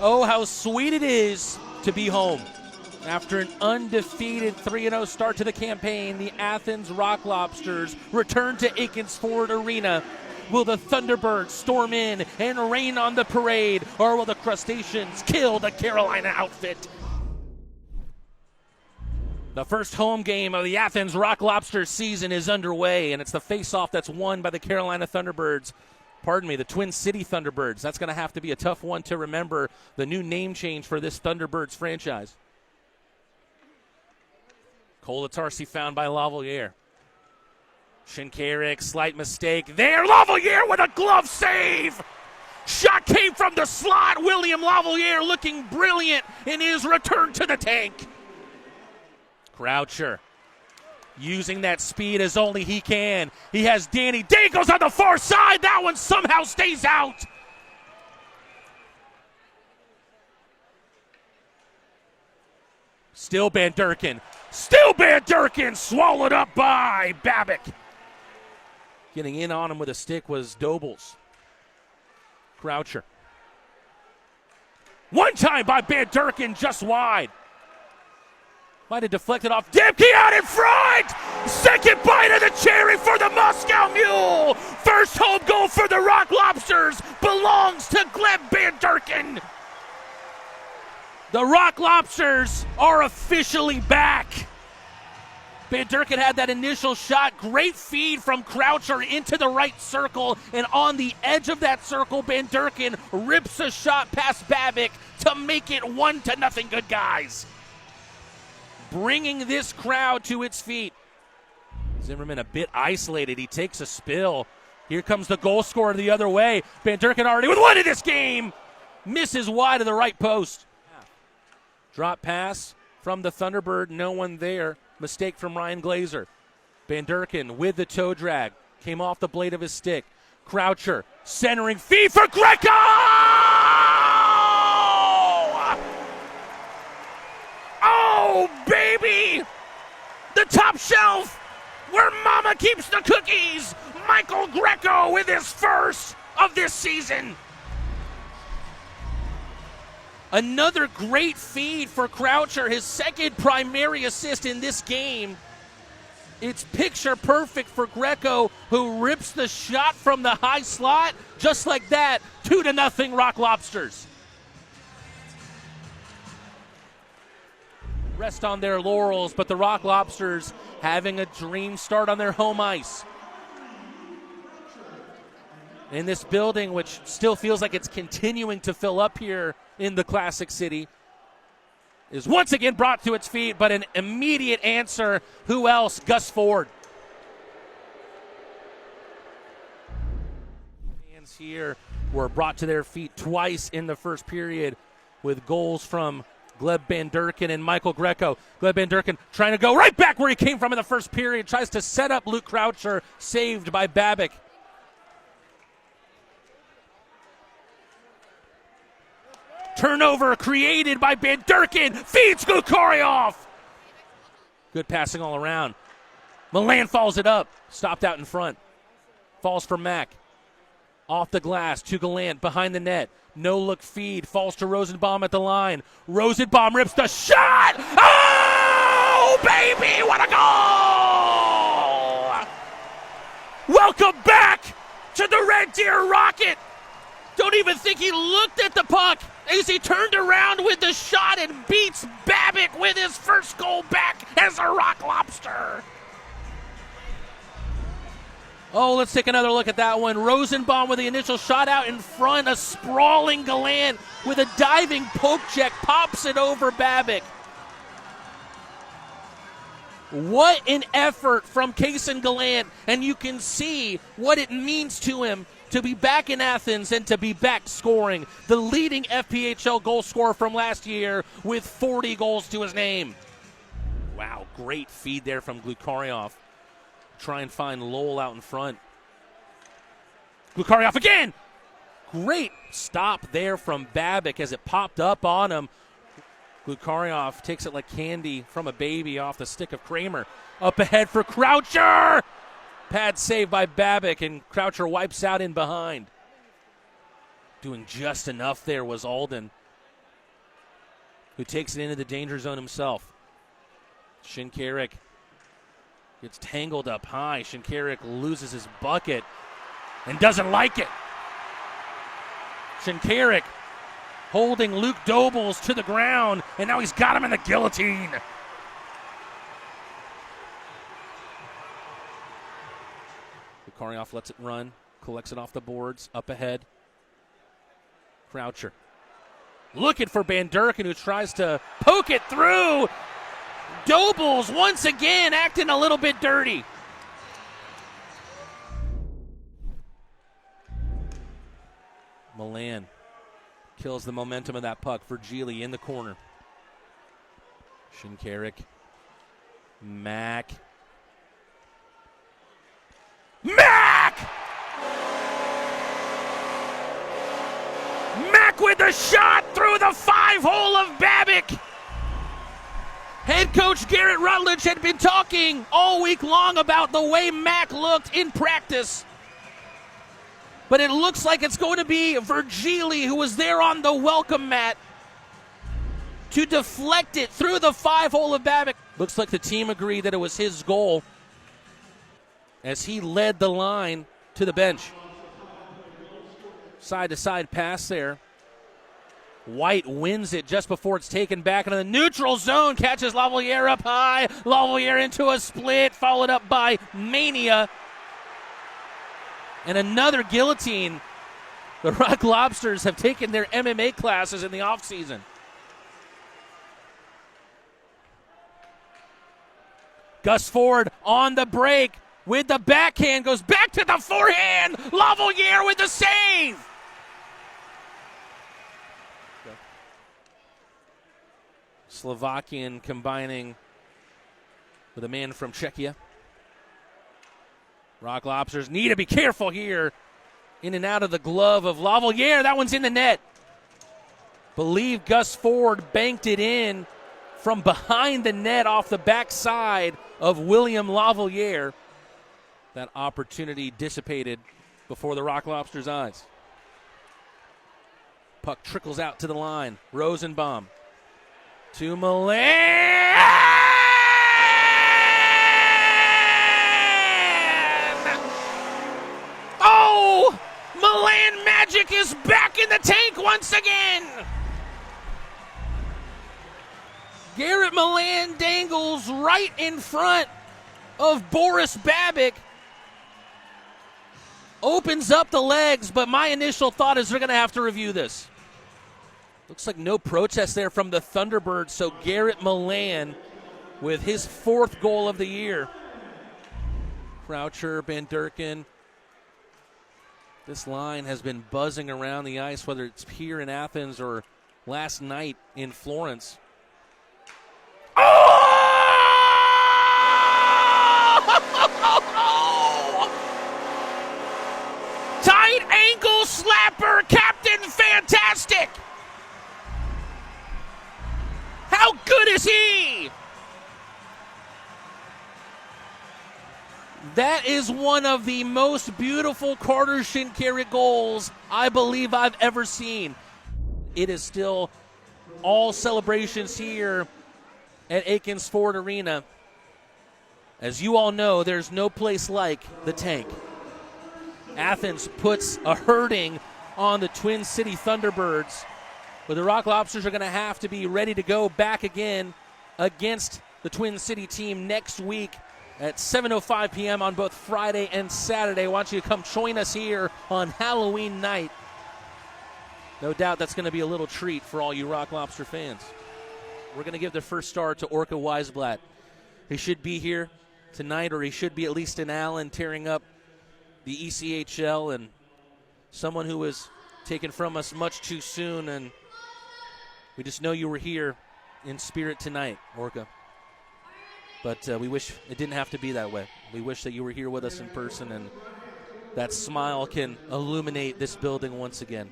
Oh, how sweet it is to be home. After an undefeated 3-0 start to the campaign, the Athens Rock Lobsters return to Akins Ford Arena. Will the Thunderbirds storm in and rain on the parade, or will the Crustaceans kill the Carolina outfit? The first home game of the Athens Rock Lobsters season is underway, and it's the face-off that's won by the Carolina Thunderbirds. Pardon me, the Twin City Thunderbirds. That's going to have to be a tough one to remember, the new name change for this Thunderbirds franchise. Colatarsi found by Lavalier. Shinkaruk, slight mistake there. Lavalier with a glove save! Shot came from the slot. William Lavalier looking brilliant in his return to the tank. Croucher using that speed as only he can. He has Danny Dangles on the far side. That one somehow stays out. Still Bandurkin. Still Bandurkin. Swallowed up by Babic. Getting in on him with a stick was Dobles. Croucher. One time by Bandurkin, just wide. Might have deflected off. Dipke out in front! Second bite of the cherry for the Moscow Mule! First home goal for the Rock Lobsters belongs to Gleb Bandurkin! The Rock Lobsters are officially back! Bandurkin had that initial shot. Great feed from Croucher into the right circle, and on the edge of that circle, Bandurkin rips a shot past Babic to make it 1-0, good guys. Bringing this crowd to its feet. Zimmerman a bit isolated. He takes a spill. Here comes the goal scorer the other way. Bandurkin already with one in this game. Misses wide of the right post. Drop pass from the Thunderbird. No one there. Mistake from Ryan Glazer. Bandurkin with the toe drag. Came off the blade of his stick. Croucher centering feed for Greco! Oh, baby! The top shelf where mama keeps the cookies. Michael Greco with his first of this season. Another great feed for Croucher, his second primary assist in this game. It's picture perfect for Greco, who rips the shot from the high slot. Just like that, 2-0 Rock Lobsters. Rest on their laurels, but the Rock Lobsters having a dream start on their home ice. In this building, which still feels like it's continuing to fill up here in the Classic City, is once again brought to its feet, but an immediate answer. Who else? Gus Ford. Fans here were brought to their feet twice in the first period with goals from Gleb Bandurkin and Michael Greco. Gleb Bandurkin trying to go right back where he came from in the first period. Tries to set up Luke Croucher, saved by Babic. Turnover created by Bandurkin. Feeds Glukharov. Good passing all around. Milan follows it up. Stopped out in front. Falls for Mack. Off the glass to Gallant behind the net. No look feed. Falls to Rosenbaum at the line. Rosenbaum rips the shot. Oh, baby, what a goal! Welcome back to the Red Deer Rocket. Don't even think he looked at the puck as he turned around with the shot and beats Babic with his first goal back as a Rock Lobster. Oh, let's take another look at that one. Rosenbaum with the initial shot out in front. A sprawling Gallant with a diving poke check pops it over Babic. What an effort from Kaysen Gallant, and you can see what it means to him to be back in Athens and to be back scoring. The leading FPHL goal scorer from last year with 40 goals to his name. Wow, great feed there from Glukharov. Try and find Lowell out in front. Glukharov again! Great stop there from Babic as it popped up on him. Glukharov takes it like candy from a baby off the stick of Kramer. Up ahead for Croucher! Pad save by Babic, and Croucher wipes out in behind. Doing just enough there was Alden. who takes it into the danger zone himself. Shinkaruk gets tangled up high. Shinkaruk loses his bucket and doesn't like it. Shinkaruk holding Luke Dobles to the ground, and now he's got him in the guillotine. Karyoff lets it run, collects it off the boards, up ahead. Croucher looking for Bandurkin, who tries to poke it through. Dobles once again acting a little bit dirty. Milan kills the momentum of that puck. Virgili in the corner. Shinkaruk. Mack. Mack! Mack with the shot through the 5-hole of Babbitt. Head coach Garrett Rutledge had been talking all week long about the way Mack looked in practice. But it looks like it's going to be Virgili, who was there on the welcome mat, to deflect it through the 5-hole of Babbitt. Looks like the team agreed that it was his goal as he led the line to the bench. Side-to-side pass there. White wins it just before it's taken back into the neutral zone. Catches Lavalier up high. Lavalier into a split, followed up by Mania. And another guillotine. The Rock Lobsters have taken their MMA classes in the offseason. Gus Ford on the break with the backhand. Goes back to the forehand. Lavalier with the save. Slovakian combining with a man from Czechia. Rock Lobsters need to be careful here. In and out of the glove of Lavalier. That one's in the net. Believe Gus Ford banked it in from behind the net off the backside of William Lavalier. That opportunity dissipated before the Rock Lobsters' eyes. Puck trickles out to the line. Rosenbaum to Milan. Oh! Milan Magic is back in the tank once again. Garrett Milan dangles right in front of Boris Babbitt. Opens up the legs, but my initial thought is they're going to have to review this. Looks like no protest there from the Thunderbirds, so Garrett Milan with his 4th goal of the year. Croucher, Bandurkin. This line has been buzzing around the ice, whether it's here in Athens or last night in Florence. Oh! Tight ankle slapper, Captain Fantastic. How good is he? That is one of the most beautiful Carter Shinkaruk goals I believe I've ever seen. It is still all celebrations here at Akins Ford Arena. As you all know, there's no place like the tank. Athens puts a hurting on the Twin City Thunderbirds, but the Rock Lobsters are going to have to be ready to go back again against the Twin City team next week at 7:05 p.m. on both Friday and Saturday. I want you to come join us here on Halloween night. No doubt that's going to be a little treat for all you Rock Lobster fans. We're going to give the first star to Orca Weisblatt. He should be here tonight, or he should be at least in Allen tearing up the ECHL, and someone who was taken from us much too soon, and we just know you were here in spirit tonight, Orca. But we wish it didn't have to be that way. We wish that you were here with us in person, and that smile can illuminate this building once again.